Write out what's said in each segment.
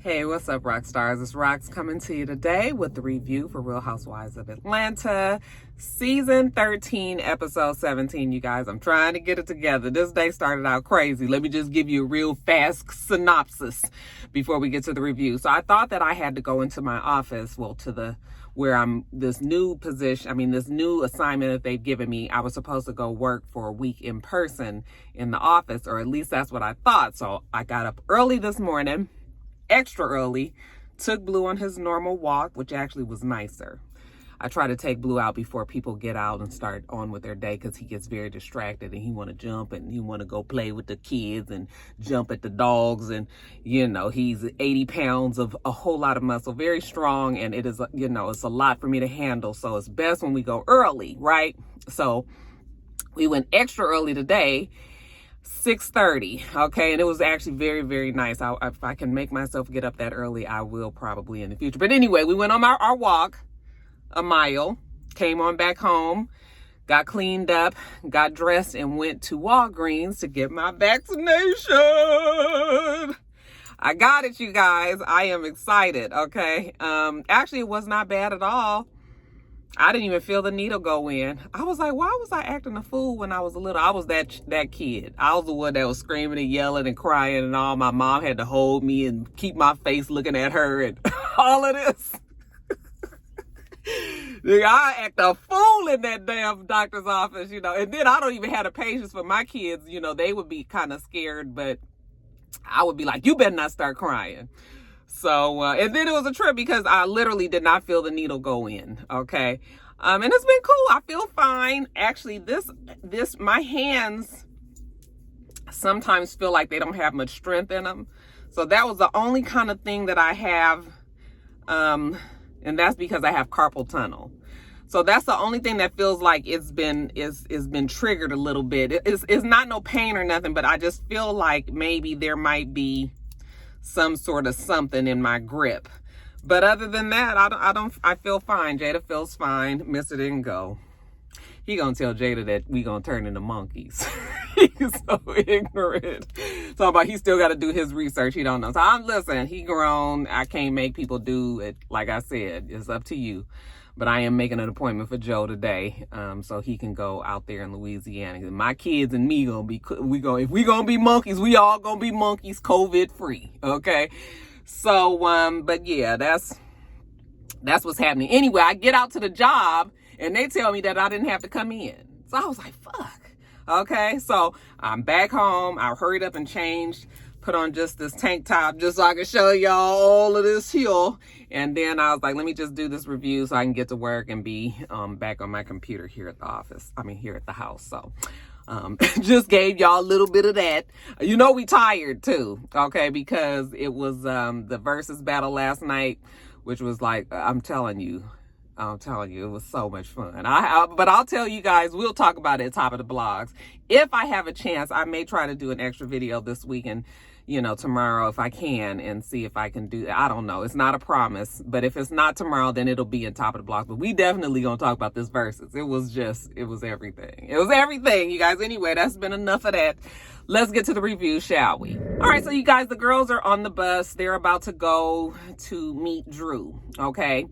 Hey, what's up, rock stars? It's Rox coming to you today with the review for Real Housewives of Atlanta, Season 13, Episode 17, you guys. I'm trying to get it together. This day started out crazy. Let me just give you a real fast synopsis before we get to the review. So I thought that I had to go into my office, this new assignment that they've given me. I was supposed to go work for a week in person in the office, or at least that's what I thought. So I got up early this morning, extra early, took Blue on his normal walk, which actually was nicer. I try to take Blue out before people get out and start on with their day, because he gets very distracted and he want to jump and he want to go play with the kids and jump at the dogs. And, he's 80 pounds of a whole lot of muscle, very strong. And it is, it's a lot for me to handle. So it's best when we go early, right? So we went extra early today, 6:30, okay, and it was actually very, very nice. If I can make myself get up that early, I will probably in the future. But anyway, we went on our walk, a mile, came on back home, got cleaned up, got dressed, and went to Walgreens to get my vaccination. I got it, you guys. I am excited, okay? Actually, it was not bad at all. I didn't even feel the needle go in. I was like, why was I acting a fool when I was little? I was that kid. I was the one that was screaming and yelling and crying and all. My mom had to hold me and keep my face looking at her and all of this. I act a fool in that damn doctor's office, and then I don't even have the patience for my kids. They would be kind of scared, but I would be like, you better not start crying. So, and then it was a trip because I literally did not feel the needle go in, okay? And it's been cool. I feel fine. Actually, my hands sometimes feel like they don't have much strength in them. So that was the only kind of thing that I have, and that's because I have carpal tunnel. So that's the only thing that feels like it's been triggered a little bit. It's not no pain or nothing, but I just feel like maybe there might be some sort of something in my grip. But other than that, I feel fine. Jada feels fine. Mr. didn't go. He gonna tell Jada that we gonna turn into monkeys. He's so ignorant. So about he still got to do his research. He don't know. So listen, he grown. I can't make people do it. Like I said, it's up to you. But I am making an appointment for Joe today, so he can go out there in Louisiana. My kids and me if we gonna be monkeys, we all gonna be monkeys, COVID free, okay? So, but yeah, that's what's happening. Anyway, I get out to the job and they tell me that I didn't have to come in. So I was like, fuck. Okay, so I'm back home. I hurried up and changed, put on just this tank top just so I can show y'all all of this here. And then I was like, let me just do this review so I can get to work and be back on my computer here at the house. So just gave y'all a little bit of that. We tired too, okay, because it was the versus battle last night, which was like, I'm telling you, it was so much fun. But I'll tell you guys, we'll talk about it at top of the blogs. If I have a chance, I may try to do an extra video this week and, tomorrow if I can, and see if I can do that. I don't know. It's not a promise. But if it's not tomorrow, then it'll be in top of the blogs. But we definitely going to talk about this versus. It was everything. It was everything, you guys. Anyway, that's been enough of that. Let's get to the review, shall we? All right, so you guys, the girls are on the bus. They're about to go to meet Drew, okay?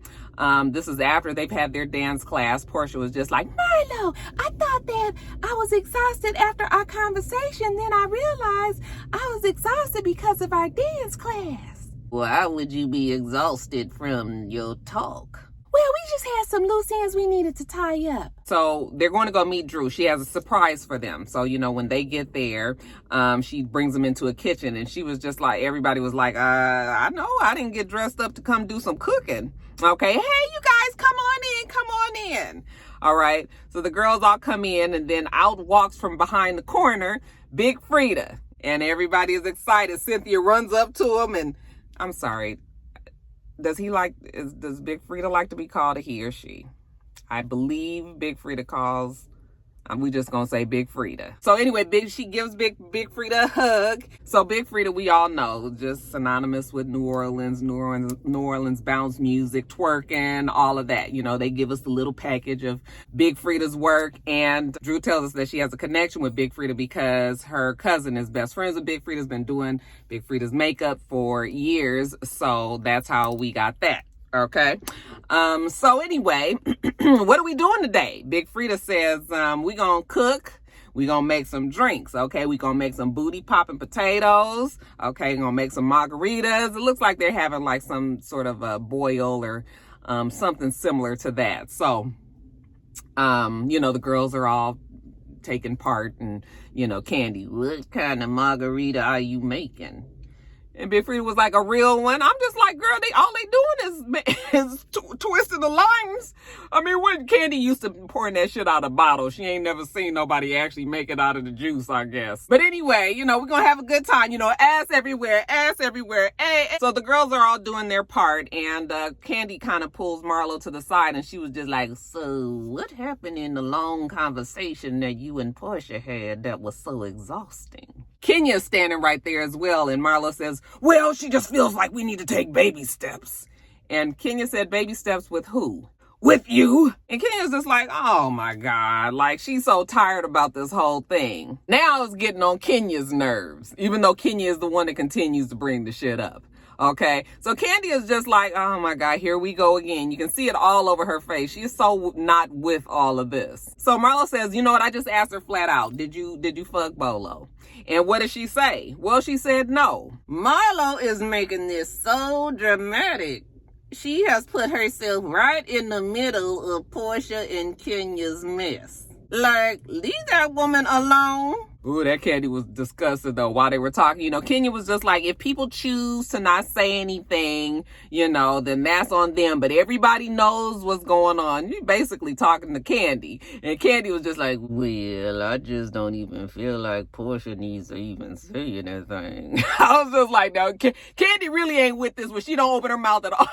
This is after they've had their dance class. Porsha was just like, Marlo, I thought that I was exhausted after our conversation. Then I realized I was exhausted because of our dance class. Well, how would you be exhausted from your talk? Well, we just had some loose ends we needed to tie up. So they're going to go meet Drew. She has a surprise for them. So, when they get there, she brings them into a kitchen. And she was just like, everybody was like, I know I didn't get dressed up to come do some cooking. Okay, hey, you guys, come on in. All right, so the girls all come in, and then out walks from behind the corner Big Frida. And everybody is excited. Cynthia runs up to him, and I'm sorry, does Big Frida like to be called a he or she? I believe Big Frida calls We just gonna say Big Frida. So anyway, she gives Big Frida a hug. So Big Frida, we all know, just synonymous with New Orleans bounce music, twerking, all of that. You know, they give us the little package of Big Frida's work. And Drew tells us that she has a connection with Big Frida because her cousin is best friends with Big Frida, has been doing Big Frida's makeup for years. So that's how we got that. Okay. So anyway, what are we doing today? Big Frida says, we gonna cook. We gonna make some drinks. Okay. We gonna make some booty popping potatoes. Okay. Gonna make some margaritas. It looks like they're having like some sort of a boil or, something similar to that. So, you know, the girls are all taking part, and, you know, Candy, what kind of margarita are you making? And Big Frida was like, a real one. I'm just like, girl, all they doing is twisting the limes. I mean, when Candy used to pouring that shit out of bottles, she ain't never seen nobody actually make it out of the juice, I guess. But anyway, you know, we're gonna have a good time. You know, ass everywhere, hey. So the girls are all doing their part, and Candy kind of pulls Marlo to the side, and she was just like, so what happened in the long conversation that you and Porsha had that was so exhausting? Kenya's standing right there as well, and Marlo says, well, she just feels like we need to take baby steps. And Kenya said, baby steps with who? With you. And Kenya's just like, oh my God, like she's so tired about this whole thing. Now it's getting on Kenya's nerves, even though Kenya is the one that continues to bring the shit up. Okay, so Candy is just like, oh my God, here we go again. You can see it all over her face. She's so not with all of this. So Marlo says, you know what? I just asked her flat out, did you fuck Bolo? And what did she say? Well, she said no. Marlo is making this so dramatic. She has put herself right in the middle of Porsha and Kenya's mess. Like, leave that woman alone. Ooh, that Candy was disgusted though while they were talking. You know, Kenya was just like, if people choose to not say anything, you know, then that's on them. But everybody knows what's going on. You're basically talking to Candy. And Candy was just like, well, I just don't even feel like Porsha needs to even say anything. I was just like, no, Candy really ain't with this when she don't open her mouth at all.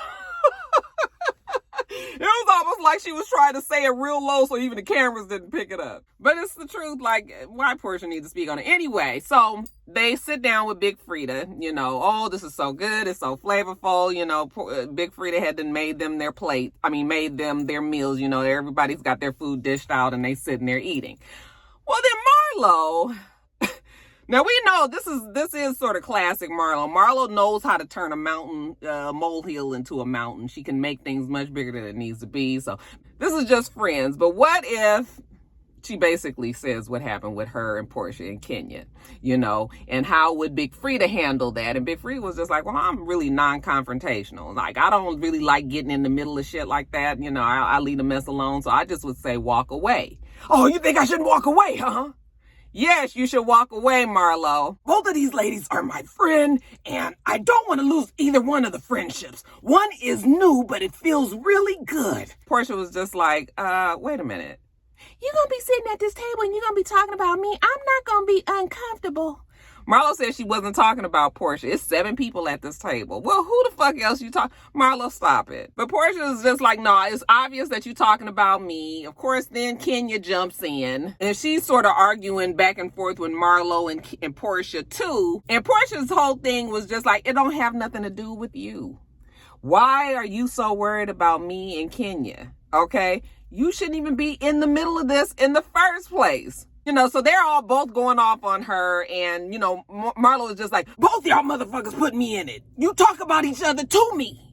It was almost like she was trying to say it real low so even the cameras didn't pick it up. But it's the truth, like, why Porsha needs to speak on it. Anyway, so they sit down with Big Frida, you know, oh, this is so good, it's so flavorful, you know, Big Frida had then made them their plate, made them their meals, you know, everybody's got their food dished out and they sitting there eating. Well, then Marlo... Now, we know this is sort of classic Marlo. Marlo knows how to turn a mountain, molehill into a mountain. She can make things much bigger than it needs to be. So this is just friends. But what if she basically says what happened with her and Porsha and Kenya, you know, and how would Big Frida handle that? And Big Frida was just like, well, I'm really non-confrontational. Like, I don't really like getting in the middle of shit like that. You know, I leave the mess alone. So I just would say, walk away. Oh, you think I shouldn't walk away, huh? Yes, you should walk away, Marlo. Both of these ladies are my friend, and I don't want to lose either one of the friendships. One is new, but it feels really good. Porsha was just like, wait a minute. You're going to be sitting at this table and you're going to be talking about me. I'm not going to be uncomfortable. Marlo said she wasn't talking about Porsha. It's 7 people at this table. Well, who the fuck else you talk? Marlo, stop it. But Porsha is just like, no, it's obvious that you're talking about me. Of course, then Kenya jumps in. And she's sort of arguing back and forth with Marlo and Porsha too. And Porsha's whole thing was just like, it don't have nothing to do with you. Why are you so worried about me and Kenya? Okay? You shouldn't even be in the middle of this in the first place. You know, so they're all both going off on her, and, you know, Marlo is just like, both y'all motherfuckers put me in it. You talk about each other to me.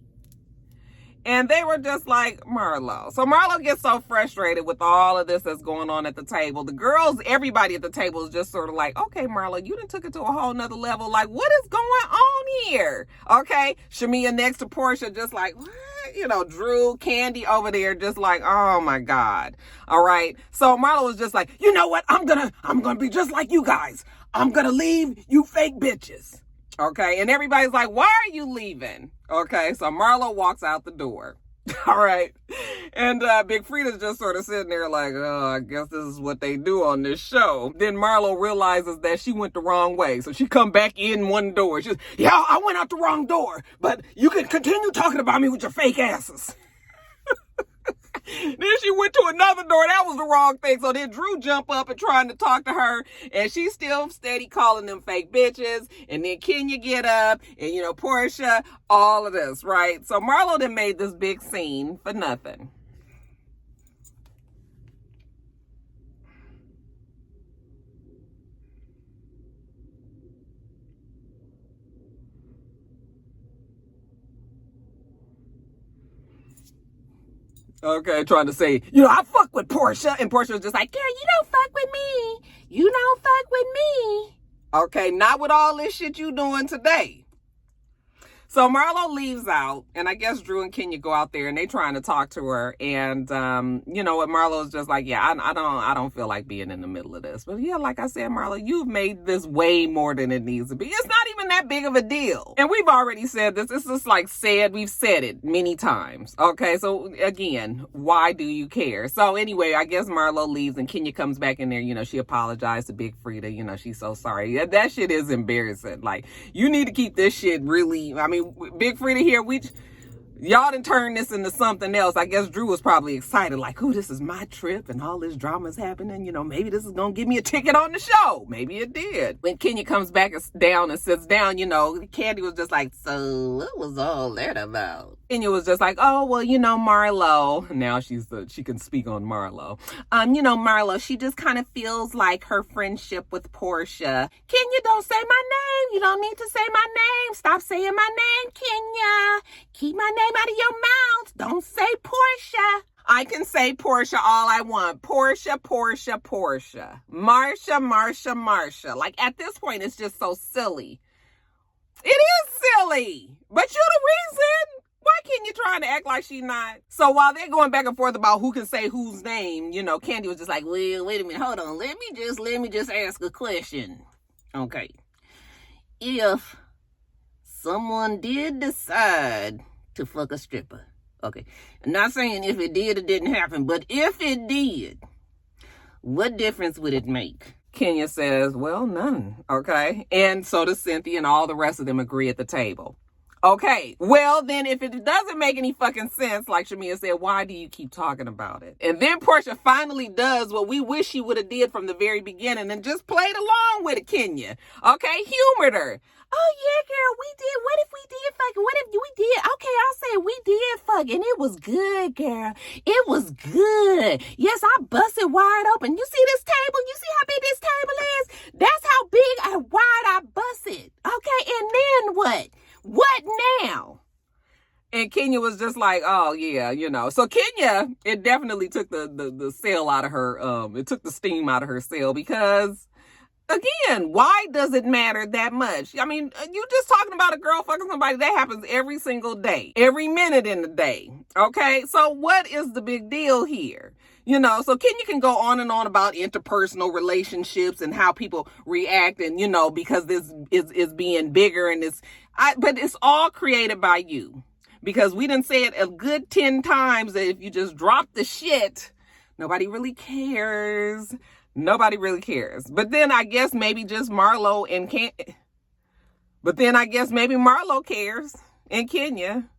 And they were just like, Marlo. So Marlo gets so frustrated with all of this that's going on at the table. The girls, everybody at the table is just sort of like, okay, Marlo, you done took it to a whole nother level. Like, what is going on here? Okay. Shamia next to Porsha, just like, what? You know, Drew, Candy over there, just like, oh my God. All right. So Marlo was just like, you know what? I'm gonna be just like you guys. I'm gonna leave you fake bitches. Okay. And everybody's like, why are you leaving? Okay. So Marlo walks out the door. All right. And Big Frida's just sort of sitting there like, oh, I guess this is what they do on this show. Then Marlo realizes that she went the wrong way. So she come back in one door. She's, yeah, I went out the wrong door. But you can continue talking about me with your fake asses. Then she went to another door. That was the wrong thing. So then Drew jump up and trying to talk to her, and she's still steady calling them fake bitches. And then Kenya get up, and Porsha, all of this, right? So Marlo then made this big scene for nothing. Okay, trying to say, I fuck with Porsha. And Porsha was just like, girl, you don't fuck with me. You don't fuck with me. Okay, not with all this shit you doing today. So Marlo leaves out, and I guess Drew and Kenya go out there, and they trying to talk to her. And you know what? Marlo's just like, yeah, I don't feel like being in the middle of this. But yeah, like I said, Marlo, you've made this way more than it needs to be. It's not even that big of a deal. And we've already said this. It's just like we've said it many times. Okay, so again, why do you care? So anyway, I guess Marlo leaves, and Kenya comes back in there. She apologized to Big Frida. She's so sorry. That shit is embarrassing. Like, you need to keep this shit really, Big Frida here, y'all done turned this into something else. I guess Drew was probably excited, like, oh, this is my trip and all this drama's happening. Maybe this is going to give me a ticket on the show. Maybe it did. When Kenya comes back down and sits down, Candy was just like, so what was all that about? Kenya was just like, oh, well, Marlo. Now she can speak on Marlo. Marlo, she just kind of feels like her friendship with Porsha. Kenya, don't say my name. You don't need to say my name. Stop saying my name, Kenya. Keep my name out of your mouth. Don't say Porsha. I can say Porsha all I want. Porsha, Porsha, Porsha. Marsha, Marsha, Marsha. Like, at this point, it's just so silly. It is silly. But you're the reason. Why can't you trying to act like she's not? So while they're going back and forth about who can say whose name, Candy was just like, well, wait a minute, hold on. Let me just ask a question. Okay. If someone did decide to fuck a stripper, okay, I'm not saying if it did or didn't happen, but if it did, what difference would it make? Kenya says, well, none, okay? And so does Cynthia, and all the rest of them agree at the table. Okay, well, then if it doesn't make any fucking sense, like Shamia said, why do you keep talking about it? And then Porsha finally does what we wish she would have did from the very beginning and just played along with it, Kenya. Okay, humored her. Oh, yeah, girl, we did. What if we did fuck? What if we did? Okay, I'll say we did fuck, and it was good, girl. It was good. Yes, I busted wide open. You see this table? You see how big this table is? That's how big and wide I busted. Okay, and then what? What now? And Kenya was just like, oh, yeah, So Kenya, it definitely took the sail out of her, it took the steam out of her sail because, again, why does it matter that much? You just talking about a girl fucking somebody. That happens every single day, every minute in the day. Okay, so what is the big deal here? So Kenya can go on and on about interpersonal relationships and how people react and, because this is being bigger and but it's all created by you. Because we didn't say it a good 10 times that if you just drop the shit, nobody really cares. Nobody really cares. But then I guess maybe just Marlo But then I guess maybe Marlo cares and Kenya.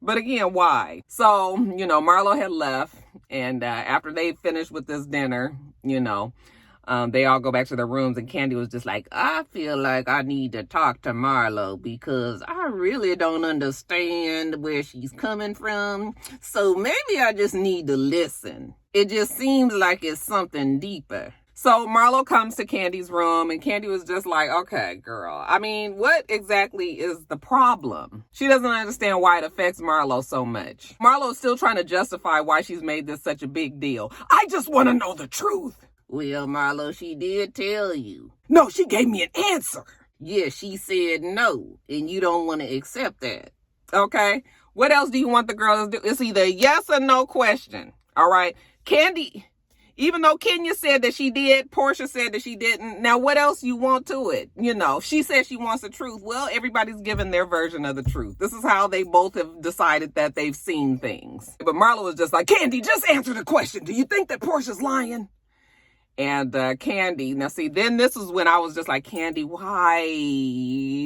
But again, why? So, Marlo had left. And after they finished with this dinner, they all go back to their rooms. And Candy was just like, I feel like I need to talk to Marlo because I really don't understand where she's coming from. So maybe I just need to listen. It just seems like it's something deeper. So Marlo comes to Candy's room and Candy was just like, okay, girl, what exactly is the problem? She doesn't understand why it affects Marlo so much. Marlo's still trying to justify why she's made this such a big deal. I just want to know the truth. Well, Marlo, she did tell you. No, she gave me an answer. Yeah, she said no, and you don't want to accept that. Okay, what else do you want the girl to do? It's either a yes or no question. All right, Candy... Even though Kenya said that she did, Porsha said that she didn't. Now, what else you want to it? She said she wants the truth. Well, everybody's given their version of the truth. This is how they both have decided that they've seen things. But Marlo was just like, Candy, just answer the question. Do you think that Porsha's lying? And Candy, now see, then this is when I was just like, Candy, why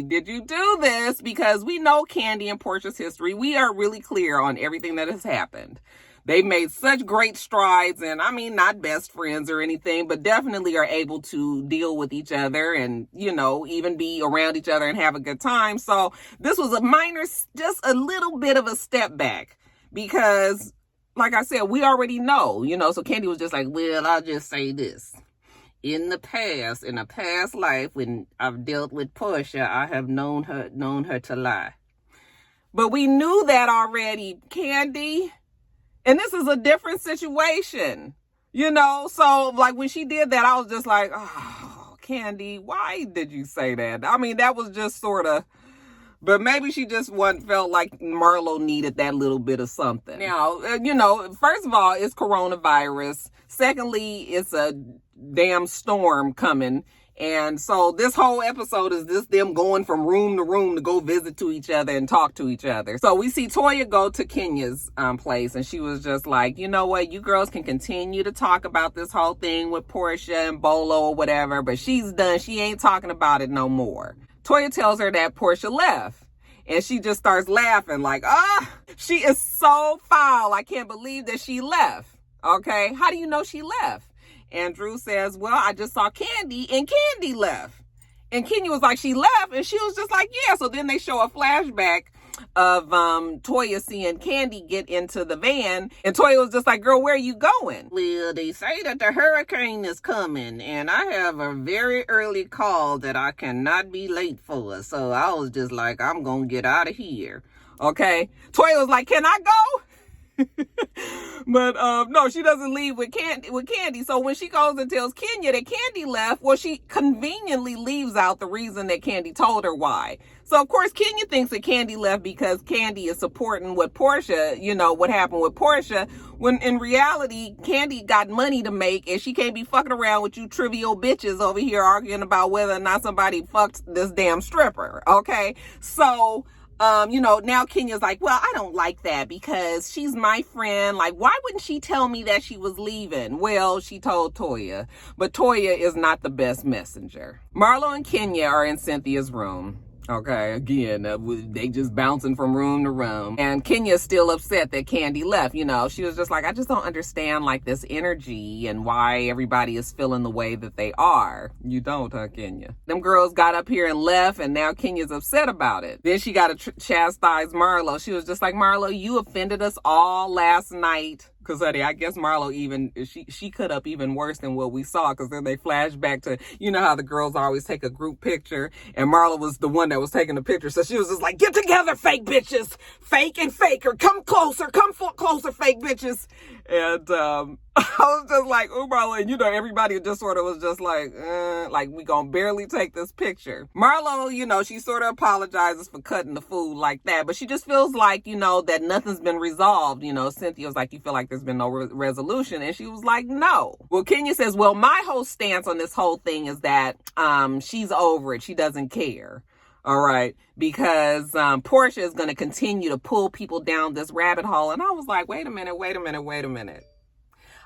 did you do this? Because we know Candy and Porsha's history. We are really clear on everything that has happened. They made such great strides, and I mean, not best friends or anything, but definitely are able to deal with each other and, you know, even be around each other and have a good time. So this was a minor, just a little bit of a step back because, like I said, we already know, you know, so Kandi was just like, well, I'll just say this. In a past life, when I've dealt with Porsha, I have known her to lie. But we knew that already, Kandi. And this is a different situation, you know? So, like, when she did that, I was just like, oh, Kandi, why did you say that? I mean, that was just sort of, but maybe she just felt like Marlo needed that little bit of something. Now, you know, first of all, it's coronavirus. Secondly, it's a damn storm coming. And so this whole episode is just them going from room to room to go visit to each other and talk to each other. So we see Toya go to Kenya's place, and she was just like, you know what, you girls can continue to talk about this whole thing with Porsha and Bolo or whatever, but she's done. She ain't talking about it no more. Toya tells her that Porsha left, and she just starts laughing like, she is so foul. I can't believe that she left. Okay, how do you know she left? And Drew says, well, I just saw Kandi, and Kandi left. And Kenya was like, she left? And she was just like, yeah. So then they show a flashback of Toya seeing Kandi get into the van. And Toya was just like, girl, where are you going? Well, they say that the hurricane is coming, and I have a very early call that I cannot be late for. So I was just like, I'm going to get out of here. Okay. Toya was like, can I go? But no, she doesn't leave with Kandi. So when she goes and tells Kenya that Kandi left, well, she conveniently leaves out the reason that Kandi told her why. So of course Kenya thinks that Kandi left because Kandi is supporting what Porsha, you know, what happened with Porsha, when in reality Kandi got money to make, and she can't be fucking around with you trivial bitches over here arguing about whether or not somebody fucked this damn stripper. Okay, so you know, now Kenya's like, well, I don't like that because she's my friend. Like, why wouldn't she tell me that she was leaving? Well, she told Toya, but Toya is not the best messenger. Marlo and Kenya are in Cynthia's room. Okay, again, they just bouncing from room to room. And Kenya's still upset that Kandi left. You know, she was just like, I just don't understand, like, this energy and why everybody is feeling the way that they are. You don't, huh, Kenya? Them girls got up here and left, and now Kenya's upset about it. Then she got to chastise Marlo. She was just like, Marlo, you offended us all last night. Because, honey, I guess Marlo she cut up even worse than what we saw, because then they flash back to, you know how the girls always take a group picture, and Marlo was the one that was taking the picture. So she was just like, get together, fake bitches. Fake and faker. Come closer, fake bitches. And I was just like, oh, Marlo, and you know, everybody just sort of was just like we gonna barely take this picture. Marlo, you know, she sort of apologizes for cutting the food like that, but she just feels like, you know, that nothing's been resolved. You know, Cynthia was like, you feel like there's been no resolution, and she was like, no. Well, Kenya says, well, my whole stance on this whole thing is that she's over it. She doesn't care. All right, because Porsha is going to continue to pull people down this rabbit hole. And I was like, wait a minute.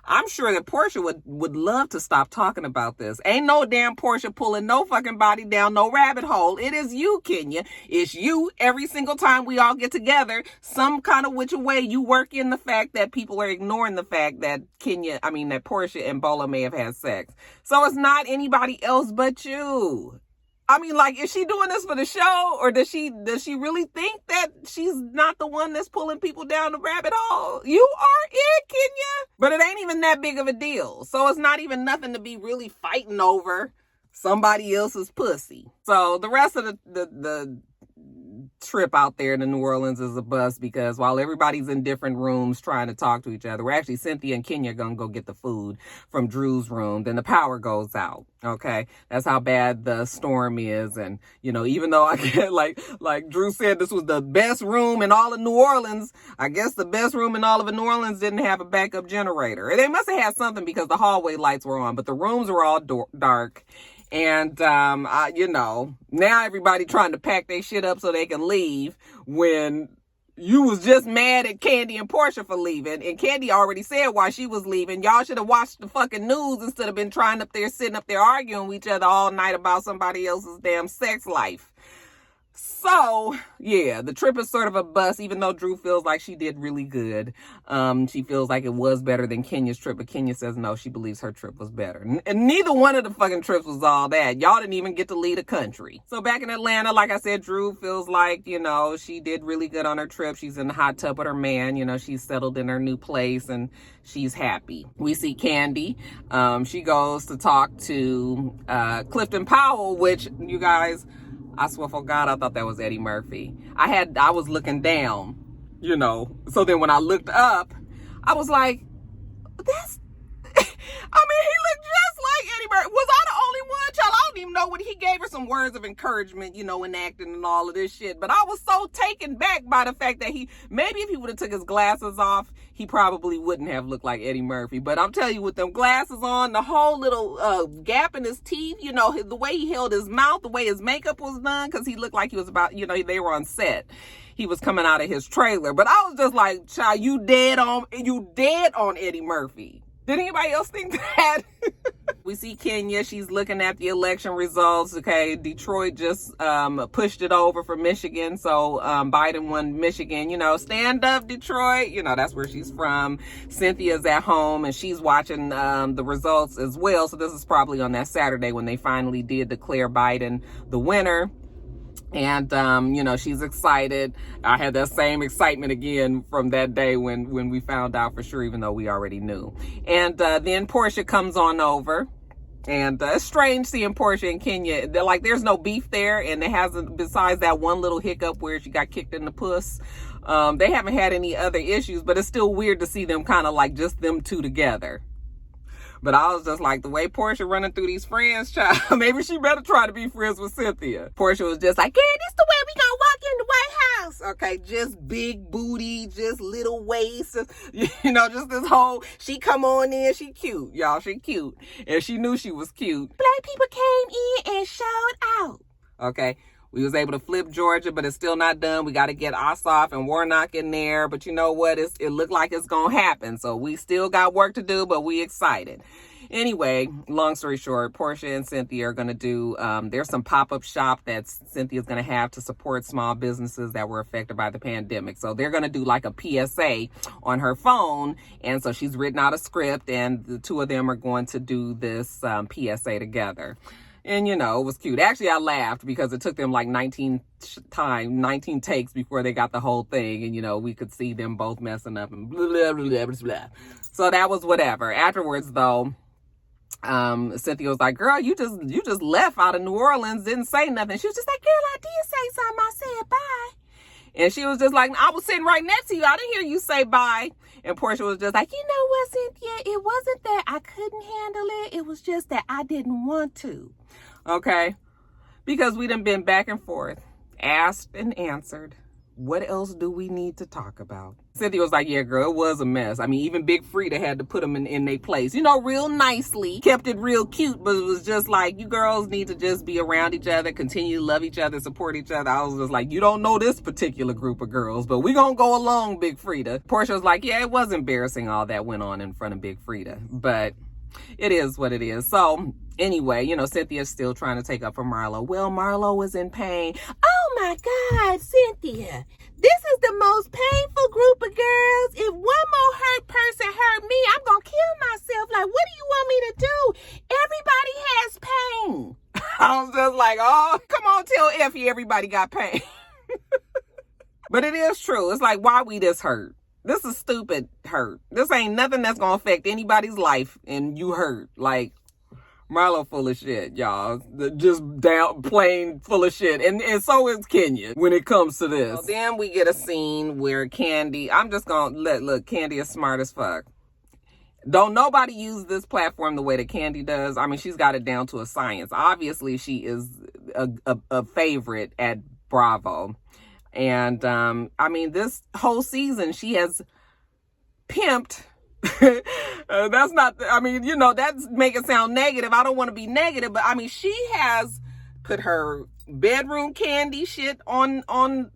I'm sure that Porsha would love to stop talking about this. Ain't no damn Porsha pulling no fucking body down no rabbit hole. It is you, Kenya. It's you. Every single time we all get together, some kind of which way you work in the fact that people are ignoring the fact that that Porsha and Bola may have had sex. So it's not anybody else but you. I mean, like, is she doing this for the show, or does she really think that she's not the one that's pulling people down the rabbit hole? You are it, Kenya. But it ain't even that big of a deal. So it's not even nothing to be really fighting over somebody else's pussy. So the rest of the trip out there to New Orleans is a bust, because while everybody's in different rooms trying to talk to each other, we're actually, Cynthia and Kenya are gonna go get the food from Drew's room. Then the power goes out. Okay, that's how bad the storm is. And you know, even though I get like Drew said, this was the best room in all of New Orleans, I guess the best room in all of New Orleans didn't have a backup generator. They must have had something, because the hallway lights were on, but the rooms were all dark. And, you know, now everybody trying to pack their shit up so they can leave, when you was just mad at Kandi and Porsha for leaving. And Kandi already said why she was leaving. Y'all should have watched the fucking news instead of been sitting up there arguing with each other all night about somebody else's damn sex life. So So, yeah, the trip is sort of a bust, even though Drew feels like she did really good. She feels like it was better than Kenya's trip, but Kenya says no, she believes her trip was better. And neither one of the fucking trips was all that. Y'all didn't even get to lead a country. So back in Atlanta, like I said, Drew feels like, you know, she did really good on her trip. She's in the hot tub with her man. You know, she's settled in her new place and she's happy. We see Candy. She goes to talk to Clifton Powell, which, you guys, I swear for God, I thought that was Eddie Murphy. I was looking down, you know. So then when I looked up, I was like, that's, I mean, he looked just like Eddie Murphy. Was I the only one, child? I don't even know what he gave her some words of encouragement, you know, in acting and all of this shit. But I was so taken back by the fact that maybe if he would have took his glasses off, he probably wouldn't have looked like Eddie Murphy. But I'm telling you, with them glasses on, the whole little gap in his teeth, you know, the way he held his mouth, the way his makeup was done, because he looked like he was about, you know, they were on set. He was coming out of his trailer. But I was just like, child, you dead on Eddie Murphy. Did anybody else think that? We see Kenya. She's looking at the election results. Okay, Detroit just pushed it over for Michigan. So Biden won Michigan. You know, stand up, Detroit. You know, that's where she's from. Cynthia's at home and she's watching the results as well. So this is probably on that Saturday when they finally did declare Biden the winner. And, you know, she's excited. I had that same excitement again from that day when we found out for sure, even though we already knew. And then Porsha comes on over. And it's strange seeing Porsha and Kenya. They're like, there's no beef there. And it hasn't, besides that one little hiccup where she got kicked in the puss. They haven't had any other issues, but it's still weird to see them kind of like just them two together. But I was just like, the way Porsha running through these friends, child, maybe she better try to be friends with Cynthia. Porsha was just like, yeah, this the way we gonna walk in the White House. Okay, just big booty, just little waist, you know, just this whole, she come on in, she cute, y'all, she cute. And she knew she was cute. Black people came in and showed out. Okay. We was able to flip Georgia, but it's still not done. We got to get Ossoff and Warnock in there. But you know what? It looked like it's going to happen. So we still got work to do, but we excited. Anyway, long story short, Porsha and Cynthia are going to do, there's some pop-up shop that Cynthia's going to have to support small businesses that were affected by the pandemic. So they're going to do like a PSA on her phone. And so she's written out a script and the two of them are going to do this PSA together. And, you know, it was cute. Actually, I laughed because it took them like 19 takes before they got the whole thing. And, you know, we could see them both messing up and blah, blah, blah, blah, blah. So that was whatever. Afterwards, though, Cynthia was like, girl, you just left out of New Orleans, didn't say nothing. She was just like, girl, I did say something. I said bye. And she was just like, I was sitting right next to you. I didn't hear you say bye. And Porsha was just like, you know what, Cynthia? It wasn't that I couldn't handle it. It was just that I didn't want to. Okay? Because we done been back and forth, asked and answered. What else do we need to talk about? Cynthia was like, yeah, girl, it was a mess. I mean, even Big Frida had to put them in their place. You know, real nicely. Kept it real cute, but it was just like, you girls need to just be around each other, continue to love each other, support each other. I was just like, you don't know this particular group of girls, but we gonna go along, Big Frida. Porsha was like, yeah, it was embarrassing all that went on in front of Big Frida, but it is what it is. So anyway, you know, Cynthia's still trying to take up for Marlo. Well, Marlo was in pain. Oh my God, Cynthia, this is the most painful group of girls. If one more hurt person hurt me, I'm going to kill myself. Like, what do you want me to do? Everybody has pain. I was just like, oh, come on, tell Effie everybody got pain. But it is true. It's like, why we this hurt? This is stupid hurt. This ain't nothing that's going to affect anybody's life and you hurt. Like, Marlo full of shit, y'all. Just down, plain full of shit. And so is Kenya when it comes to this. So then we get a scene where Candy, I'm just going to look, Candy is smart as fuck. Don't nobody use this platform the way that Candy does. I mean, she's got it down to a science. Obviously, she is a favorite at Bravo. And, I mean, this whole season, she has pimped. That's not, I mean, you know, that's make it sound negative. I don't want to be negative, but I mean, she has put her bedroom candy shit on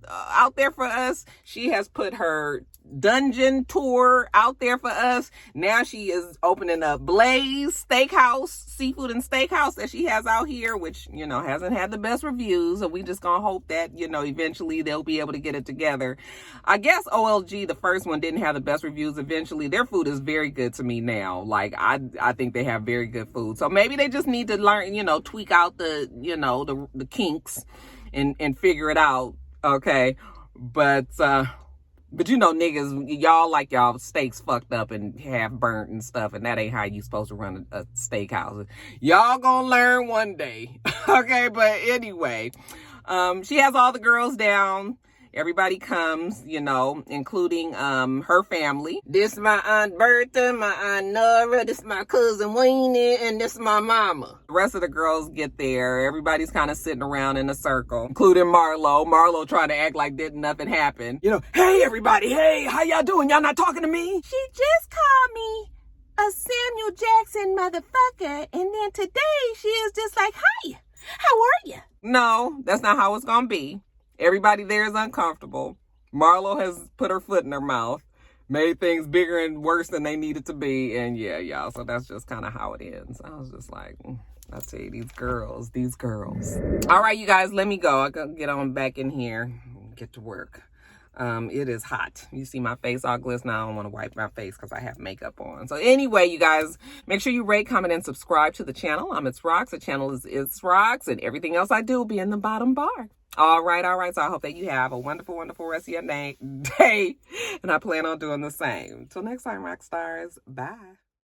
out there for us. She has put her dungeon tour out there for us. Now she is opening up Blaze Steakhouse, seafood and steakhouse that she has out here, which, you know, hasn't had the best reviews. So we just gonna hope that, you know, eventually they'll be able to get it together. I guess OLG, the first one, didn't have the best reviews. Eventually their food is very good to me now. Like I think they have very good food. So maybe they just need to learn, you know, tweak out the, you know, the kinks and figure it out. Okay. But you know, niggas, y'all like y'all steaks fucked up and half burnt and stuff, and that ain't how you supposed to run a steakhouse. Y'all gonna learn one day. Okay, but anyway, she has all the girls down. Everybody comes, you know, including her family. This my Aunt Bertha, my Aunt Nora, this my cousin Weenie, and this my mama. The rest of the girls get there. Everybody's kind of sitting around in a circle, including Marlo. Marlo trying to act like nothing happened. You know, hey everybody, hey, how y'all doing? Y'all not talking to me? She just called me a Samuel Jackson motherfucker, and then today she is just like, hi, how are you? No, that's not how it's gonna be. Everybody there is uncomfortable. Marlo has put her foot in her mouth, made things bigger and worse than they needed to be. And yeah, y'all, so that's just kind of how it ends. I was just like, I tell you, these girls. All right, you guys, let me go. I gotta get on back in here, get to work. It is hot. You see my face all glistening. I don't want to wipe my face because I have makeup on. So anyway, you guys, make sure you rate, comment, and subscribe to the channel. I'm itsrox. The channel is itsrox, and everything else I do will be in the bottom bar. All right. So I hope that you have a wonderful, wonderful rest of your day. And I plan on doing the same. Till next time, rock stars. Bye.